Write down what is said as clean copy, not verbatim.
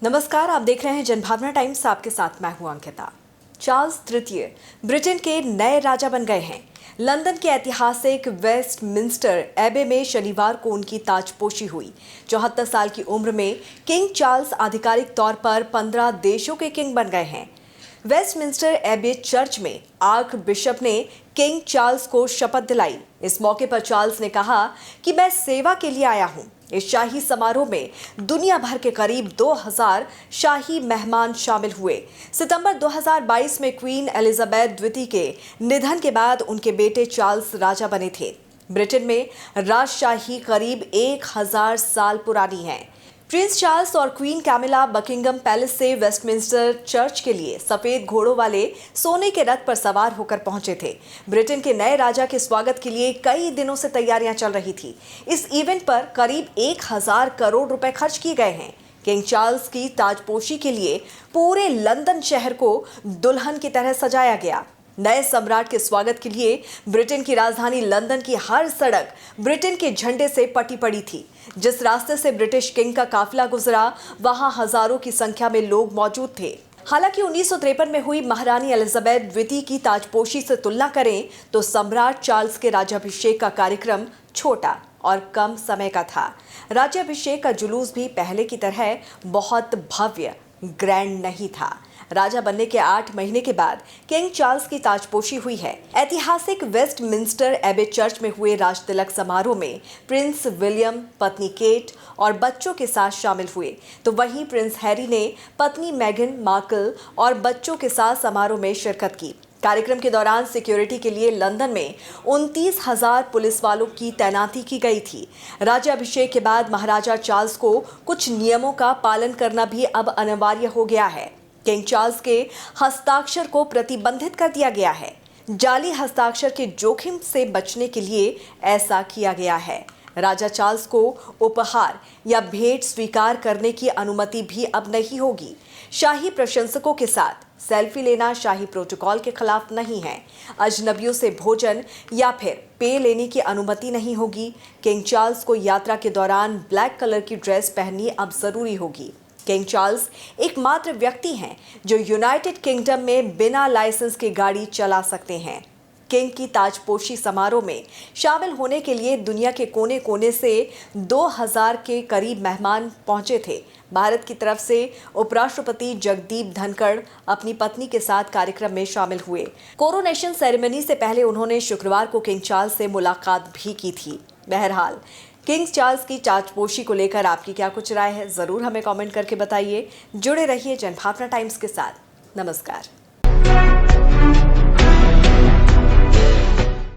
नमस्कार, आप देख रहे हैं जनभावना टाइम्स। आपके साथ मैं हूं अंकिता। चार्ल्स तृतीय ब्रिटेन के नए राजा बन गए हैं। लंदन के ऐतिहासिक वेस्टमिंस्टर एबे में शनिवार को उनकी ताजपोशी हुई। 74 साल की उम्र में किंग चार्ल्स आधिकारिक तौर पर 15 देशों के किंग बन गए हैं। वेस्टमिंस्टर एबे चर्च में आर्क बिशप ने किंग चार्ल्स को शपथ दिलाई। इस मौके पर चार्ल्स ने कहा कि मैं सेवा के लिए आया हूं। इस शाही समारोह में दुनिया भर के करीब 2000 शाही मेहमान शामिल हुए। सितंबर 2022 में क्वीन एलिजाबेथ द्वितीय के निधन के बाद उनके बेटे चार्ल्स राजा बने थे। ब्रिटेन में राजशाही करीब 1000 साल पुरानी है। प्रिंस चार्ल्स और क्वीन कैमिला बकिंगम पैलेस से वेस्टमिंस्टर चर्च के लिए सफेद घोड़ों वाले सोने के रथ पर सवार होकर पहुंचे थे। ब्रिटेन के नए राजा के स्वागत के लिए कई दिनों से तैयारियां चल रही थी। इस इवेंट पर करीब 1000 करोड़ रुपए खर्च किए गए हैं। किंग चार्ल्स की ताजपोशी के लिए पूरे लंदन शहर को दुल्हन की तरह सजाया गया। नए सम्राट के स्वागत के लिए ब्रिटेन की राजधानी लंदन की हर सड़क ब्रिटेन के झंडे से पटी पड़ी थी। जिस रास्ते से ब्रिटिश किंग का काफिला गुजरा, वहां हजारों की संख्या में लोग मौजूद थे। हालांकि 1953 में हुई महारानी एलिजाबेथ द्वितीय की ताजपोशी से तुलना करें तो सम्राट चार्ल्स के राज्याभिषेक का कार्यक्रम छोटा और कम समय का था। राज्याभिषेक का जुलूस भी पहले की तरह बहुत भव्य ग्रैंड नहीं था। राजा बनने के 8 महीने के बाद किंग चार्ल्स की ताजपोशी हुई है। ऐतिहासिक वेस्टमिंस्टर एबे चर्च में हुए राज तिलक समारोह में प्रिंस विलियम, पत्नी केट और बच्चों के साथ शामिल हुए, तो वहीं प्रिंस हैरी ने पत्नी मेगन मार्कल और बच्चों के साथ समारोह में शिरकत की। कार्यक्रम के दौरान सिक्योरिटी के लिए लंदन में 29,000 पुलिस वालों की तैनाती की गई थी। राज्याभिषेक के बाद महाराजा चार्ल्स को कुछ नियमों का पालन करना भी अब अनिवार्य हो गया है। किंग चार्ल्स के हस्ताक्षर को प्रतिबंधित कर दिया गया है। जाली हस्ताक्षर के जोखिम से बचने के लिए ऐसा किया गया है। राजा चार्ल्स को उपहार या भेंट स्वीकार करने की अनुमति भी अब नहीं होगी। शाही प्रशंसकों के साथ सेल्फी लेना शाही प्रोटोकॉल के खिलाफ नहीं है। अजनबियों से भोजन या फिर पेय लेने की अनुमति नहीं होगी। किंग चार्ल्स को यात्रा के दौरान ब्लैक कलर की ड्रेस पहननी अब जरूरी होगी। किंग चार्ल्स एकमात्र व्यक्ति हैं जो यूनाइटेड किंगडम में बिना लाइसेंस के गाड़ी चला सकते हैं। किंग की ताजपोशी समारोह में शामिल होने के लिए दुनिया के कोने कोने से 2000 के करीब मेहमान पहुंचे थे। भारत की तरफ से उपराष्ट्रपति जगदीप धनखड़ अपनी पत्नी के साथ कार्यक्रम में शामिल हुए। कोरोनेशन सेरेमनी से पहले उन्होंने शुक्रवार को किंग चार्ल्स से मुलाकात भी की थी। बहरहाल किंग चार्ल्स की ताजपोशी को लेकर आपकी क्या कुछ राय है, जरूर हमें कमेंट करके बताइए। जुड़े रहिए जनभावना टाइम्स के साथ। नमस्कार।